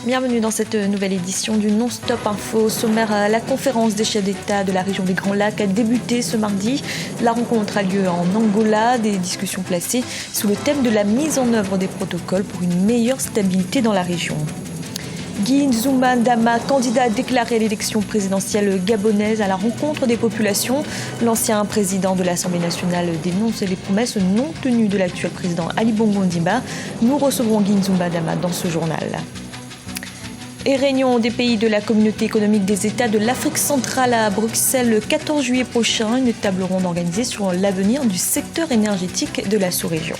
Bienvenue dans cette nouvelle édition du Non-Stop Info. Sommaire, la conférence des chefs d'État de la région des Grands Lacs a débuté ce mardi. La rencontre a lieu en Angola, des discussions placées sous le thème de la mise en œuvre des protocoles pour une meilleure stabilité dans la région. Guy Nzumba Dama, candidat déclaré à l'élection présidentielle gabonaise à la rencontre des populations. L'ancien président de l'Assemblée nationale dénonce les promesses non tenues de l'actuel président Ali Bongo Ondimba. Nous recevrons Guy Nzumba Dama dans ce journal. Et réunion des pays de la communauté économique des États de l'Afrique centrale à Bruxelles le 14 juillet prochain. Une table ronde organisée sur l'avenir du secteur énergétique de la sous-région.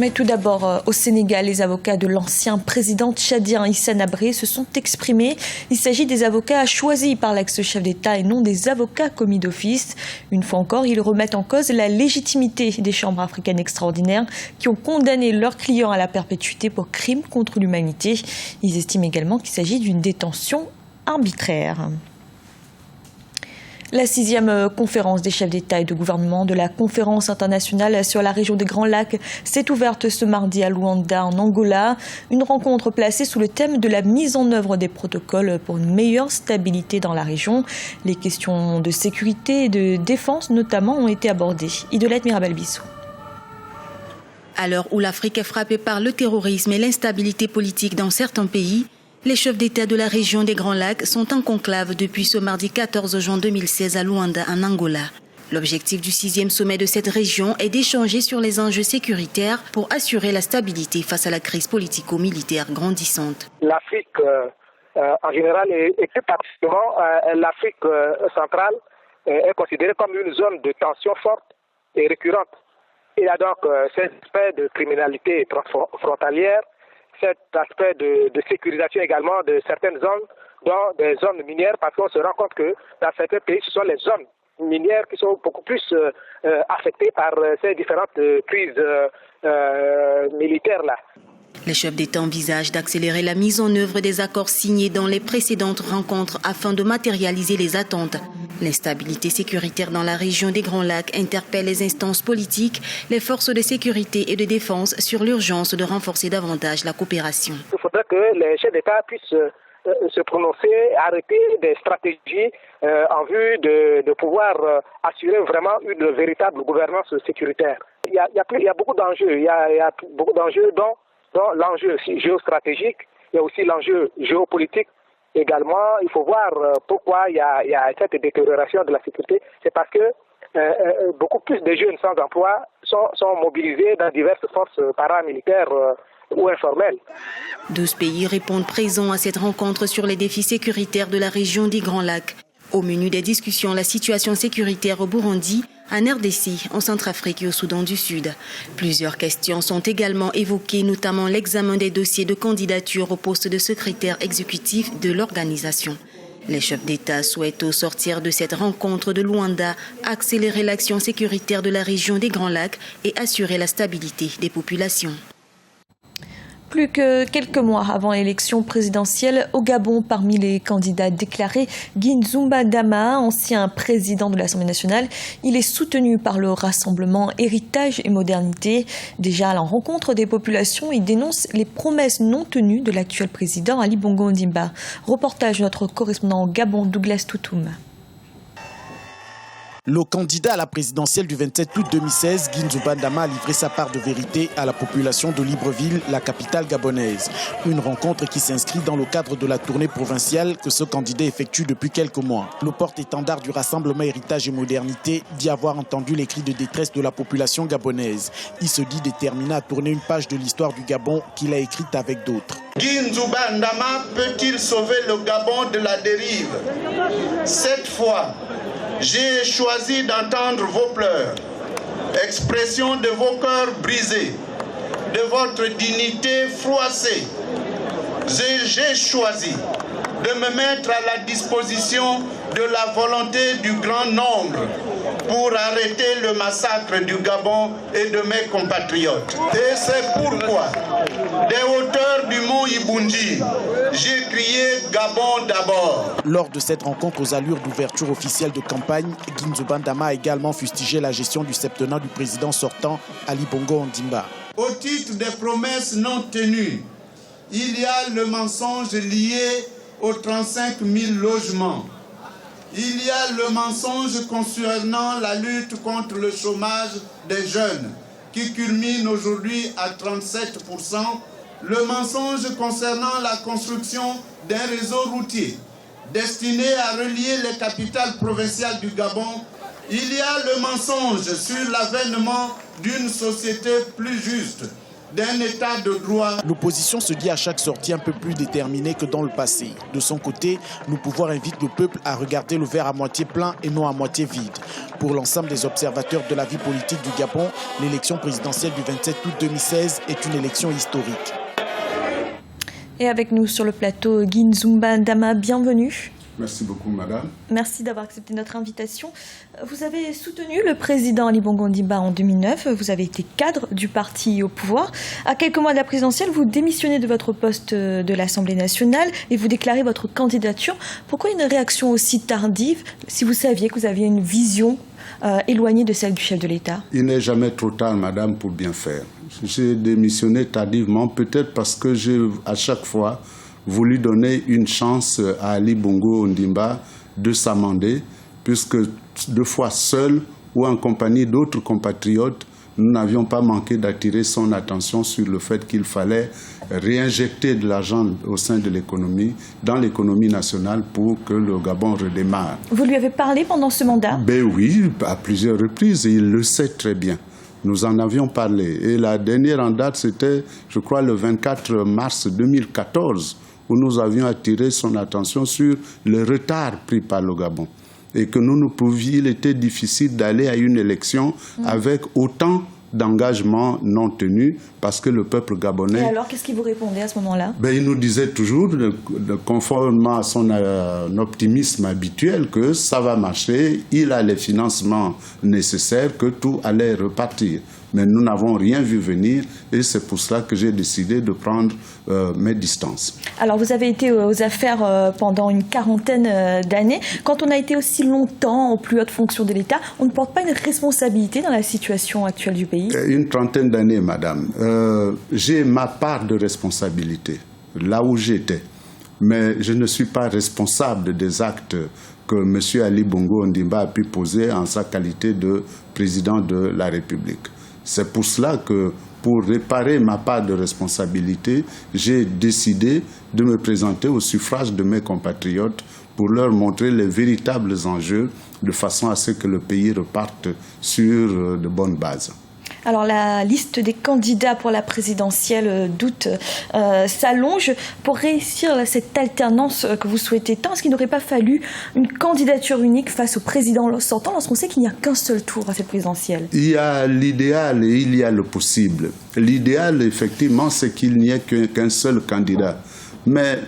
Mais tout d'abord, au Sénégal, les avocats de l'ancien président tchadien Hissène Habré se sont exprimés. Il s'agit des avocats choisis par l'ex-chef d'État et non des avocats commis d'office. Une fois encore, ils remettent en cause la légitimité des chambres africaines extraordinaires qui ont condamné leurs clients à la perpétuité pour crimes contre l'humanité. Ils estiment également qu'il s'agit d'une détention arbitraire. La 6e conférence des chefs d'État et de gouvernement de la conférence internationale sur la région des Grands Lacs s'est ouverte ce mardi à Luanda, en Angola. Une rencontre placée sous le thème de la mise en œuvre des protocoles pour une meilleure stabilité dans la région. Les questions de sécurité et de défense notamment ont été abordées. Idolette Mirabel-Bissou. À l'heure où l'Afrique est frappée par le terrorisme et l'instabilité politique dans certains pays, les chefs d'État de la région des Grands Lacs sont en conclave depuis ce mardi 14 juin 2016 à Luanda, en Angola. L'objectif du 6e sommet de cette région est d'échanger sur les enjeux sécuritaires pour assurer la stabilité face à la crise politico-militaire grandissante. L'Afrique en général et plus particulièrement l'Afrique centrale est considérée comme une zone de tension forte et récurrente. Il y a donc cet aspect de criminalité transfrontalière, cet aspect de sécurisation également de certaines zones, dont des zones minières, parce qu'on se rend compte que dans certains pays, ce sont les zones minières qui sont beaucoup plus affectées par ces différentes crises militaires-là. Les chefs d'État envisagent d'accélérer la mise en œuvre des accords signés dans les précédentes rencontres afin de matérialiser les attentes. L'instabilité sécuritaire dans la région des Grands Lacs interpelle les instances politiques, les forces de sécurité et de défense sur l'urgence de renforcer davantage la coopération. Il faudrait que les chefs d'État puissent se prononcer, arrêter des stratégies en vue de pouvoir assurer vraiment une véritable gouvernance sécuritaire. Il y a beaucoup d'enjeux, il y a beaucoup d'enjeux dont l'enjeu géostratégique, il y a aussi l'enjeu géopolitique. Également, il faut voir pourquoi il y a cette détérioration de la sécurité. C'est parce que beaucoup plus de jeunes sans emploi sont mobilisés dans diverses forces paramilitaires ou informelles. 12 pays répondent présents à cette rencontre sur les défis sécuritaires de la région des Grands Lacs. Au menu des discussions, la situation sécuritaire au Burundi, en RDC, en Centrafrique et au Soudan du Sud. Plusieurs questions sont également évoquées, notamment l'examen des dossiers de candidature au poste de secrétaire exécutif de l'organisation. Les chefs d'État souhaitent, au sortir de cette rencontre de Luanda, accélérer l'action sécuritaire de la région des Grands Lacs et assurer la stabilité des populations. Plus que quelques mois avant l'élection présidentielle au Gabon, parmi les candidats déclarés, Guy Nzumba Dama, ancien président de l'Assemblée nationale, il est soutenu par le rassemblement Héritage et Modernité. Déjà à la rencontre des populations, il dénonce les promesses non tenues de l'actuel président Ali Bongo Ondimba. Reportage de notre correspondant au Gabon, Douglas Toutoum. Le candidat à la présidentielle du 27 août 2016, Guy Nzumba Dama, a livré sa part de vérité à la population de Libreville, la capitale gabonaise. Une rencontre qui s'inscrit dans le cadre de la tournée provinciale que ce candidat effectue depuis quelques mois. Le porte-étendard du rassemblement Héritage et Modernité dit avoir entendu les cris de détresse de la population gabonaise. Il se dit déterminé à tourner une page de l'histoire du Gabon qu'il a écrite avec d'autres. Guy Nzumba Dama peut-il sauver le Gabon de la dérive? Cette fois, j'ai choisi d'entendre vos pleurs, expression de vos cœurs brisés, de votre dignité froissée. J'ai choisi de me mettre à la disposition de la volonté du grand nombre pour arrêter le massacre du Gabon et de mes compatriotes. Et c'est pourquoi, des hauteurs du mont Ibundi, j'ai crié Gabon d'abord. Lors de cette rencontre aux allures d'ouverture officielle de campagne, Guy Nzumba Dama a également fustigé la gestion du septennat du président sortant Ali Bongo Ondimba. Au titre des promesses non tenues, il y a le mensonge lié aux 35 000 logements. Il y a le mensonge concernant la lutte contre le chômage des jeunes, qui culmine aujourd'hui à 37%. Le mensonge concernant la construction d'un réseau routier destiné à relier les capitales provinciales du Gabon. Il y a le mensonge sur l'avènement d'une société plus juste, d'un état de droit. L'opposition se dit à chaque sortie un peu plus déterminée que dans le passé. De son côté, le pouvoir invite le peuple à regarder le verre à moitié plein et non à moitié vide. Pour l'ensemble des observateurs de la vie politique du Gabon, l'élection présidentielle du 27 août 2016 est une élection historique. Et avec nous sur le plateau, Guinzoumba Ndama, bienvenue. Merci beaucoup, madame. Merci d'avoir accepté notre invitation. Vous avez soutenu le président Ali Bongo Ondimba en 2009. Vous avez été cadre du parti au pouvoir. À quelques mois de la présidentielle, vous démissionnez de votre poste de l'Assemblée nationale et vous déclarez votre candidature. Pourquoi une réaction aussi tardive si vous saviez que vous aviez une vision éloignée de celle du chef de l'État? Il n'est jamais trop tard, madame, pour bien faire. J'ai démissionné tardivement, peut-être parce que j'ai à chaque fois voulu donner une chance à Ali Bongo Ondimba de s'amender, puisque 2 fois seul ou en compagnie d'autres compatriotes, nous n'avions pas manqué d'attirer son attention sur le fait qu'il fallait réinjecter de l'argent au sein de l'économie, dans l'économie nationale, pour que le Gabon redémarre. Vous lui avez parlé pendant ce mandat? Ben oui, à plusieurs reprises, et il le sait très bien. Nous en avions parlé. Et la dernière en date, c'était, je crois, le 24 mars 2014, où nous avions attiré son attention sur le retard pris par le Gabon. Et que nous nous prouvions qu'il était difficile d'aller à une élection avec autant d'engagements non tenus, parce que le peuple gabonais... Et alors, qu'est-ce qu'il vous répondait à ce moment-là? Il nous disait toujours, conformément à son optimisme habituel, que ça va marcher, il a les financements nécessaires, que tout allait repartir. Mais nous n'avons rien vu venir et c'est pour cela que j'ai décidé de prendre mes distances. Alors vous avez été aux affaires pendant une quarantaine d'années. Quand on a été aussi longtemps aux plus hautes fonctions de l'État, on ne porte pas une responsabilité dans la situation actuelle du pays? Une trentaine d'années, madame. J'ai ma part de responsabilité, là où j'étais. Mais je ne suis pas responsable des actes que M. Ali Bongo Ondimba a pu poser en sa qualité de président de la République. C'est pour cela que, pour réparer ma part de responsabilité, j'ai décidé de me présenter au suffrage de mes compatriotes pour leur montrer les véritables enjeux de façon à ce que le pays reparte sur de bonnes bases. Alors la liste des candidats pour la présidentielle d'août s'allonge. Pour réussir cette alternance que vous souhaitez tant, est-ce qu'il n'aurait pas fallu une candidature unique face au président sortant lorsqu'on sait qu'il n'y a qu'un seul tour à cette présidentielle? Il y a l'idéal et il y a le possible. L'idéal, effectivement, c'est qu'il n'y ait qu'un seul candidat. Mais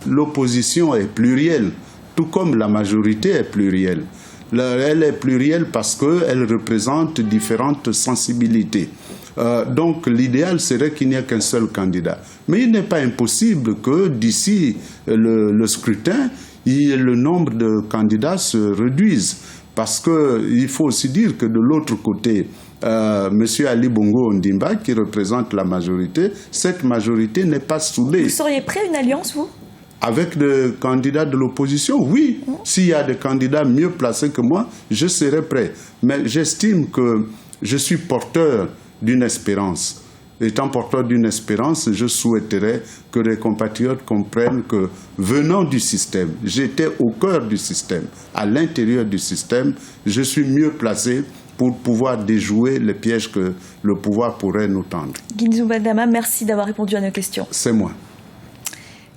l'opposition est plurielle, tout comme la majorité est plurielle. Elle est plurielle parce qu'elle représente différentes sensibilités. Donc l'idéal serait qu'il n'y ait qu'un seul candidat. Mais il n'est pas impossible que d'ici le scrutin, le nombre de candidats se réduise. Parce qu'il faut aussi dire que de l'autre côté, M. Ali Bongo Ondimba, qui représente la majorité, cette majorité n'est pas soudée. Vous seriez prêt à une alliance, vous ? Avec des candidats de l'opposition, oui. S'il y a des candidats mieux placés que moi, je serai prêt. Mais j'estime que je suis porteur d'une espérance. Étant porteur d'une espérance, je souhaiterais que les compatriotes comprennent que, venant du système, j'étais au cœur du système, à l'intérieur du système, je suis mieux placé pour pouvoir déjouer les pièges que le pouvoir pourrait nous tendre. Guinzoumba Ndama, merci d'avoir répondu à nos questions. C'est moi.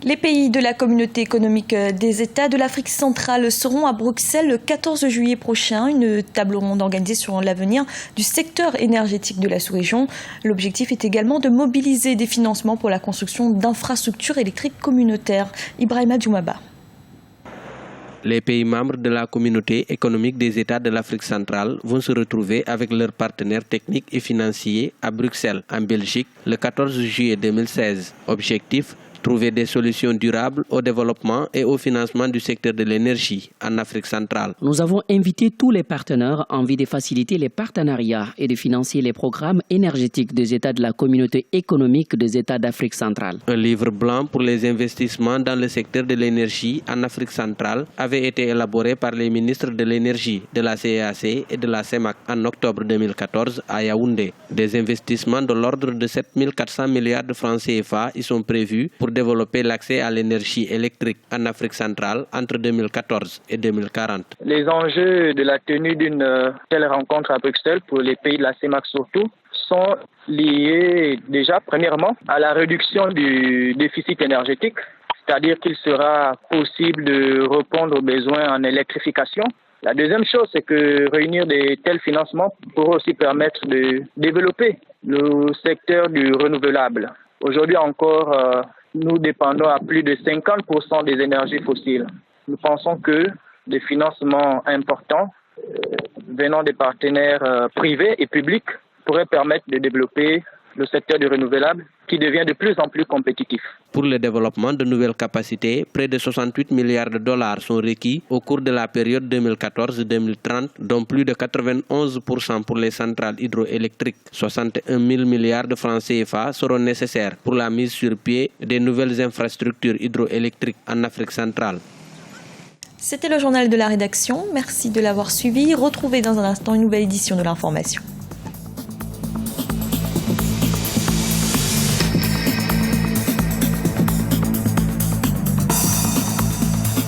Les pays de la communauté économique des États de l'Afrique centrale seront à Bruxelles le 14 juillet prochain. Une table ronde organisée sur l'avenir du secteur énergétique de la sous-région. L'objectif est également de mobiliser des financements pour la construction d'infrastructures électriques communautaires. Ibrahima Djoumaba. Les pays membres de la communauté économique des États de l'Afrique centrale vont se retrouver avec leurs partenaires techniques et financiers à Bruxelles, en Belgique, le 14 juillet 2016. Objectif: trouver des solutions durables au développement et au financement du secteur de l'énergie en Afrique centrale. Nous avons invité tous les partenaires en vue de faciliter les partenariats et de financer les programmes énergétiques des États de la communauté économique des États d'Afrique centrale. Un livre blanc pour les investissements dans le secteur de l'énergie en Afrique centrale avait été élaboré par les ministres de l'énergie de la CEAC et de la CEMAC en octobre 2014 à Yaoundé. Des investissements de l'ordre de 7 400 milliards de francs CFA y sont prévus pour développer l'accès à l'énergie électrique en Afrique centrale entre 2014 et 2040. Les enjeux de la tenue d'une telle rencontre à Bruxelles pour les pays de la CEMAC surtout sont liés déjà premièrement à la réduction du déficit énergétique, c'est-à-dire qu'il sera possible de répondre aux besoins en électrification. La deuxième chose, c'est que réunir de tels financements pourra aussi permettre de développer le secteur du renouvelable. Aujourd'hui encore, nous dépendons à plus de 50% des énergies fossiles. Nous pensons que des financements importants venant des partenaires privés et publics pourraient permettre de développer le secteur du renouvelable qui devient de plus en plus compétitif. Pour le développement de nouvelles capacités, près de 68 milliards de dollars sont requis au cours de la période 2014-2030, dont plus de 91% pour les centrales hydroélectriques. 61 000 milliards de francs CFA seront nécessaires pour la mise sur pied des nouvelles infrastructures hydroélectriques en Afrique centrale. C'était le journal de la rédaction. Merci de l'avoir suivi. Retrouvez dans un instant une nouvelle édition de l'information.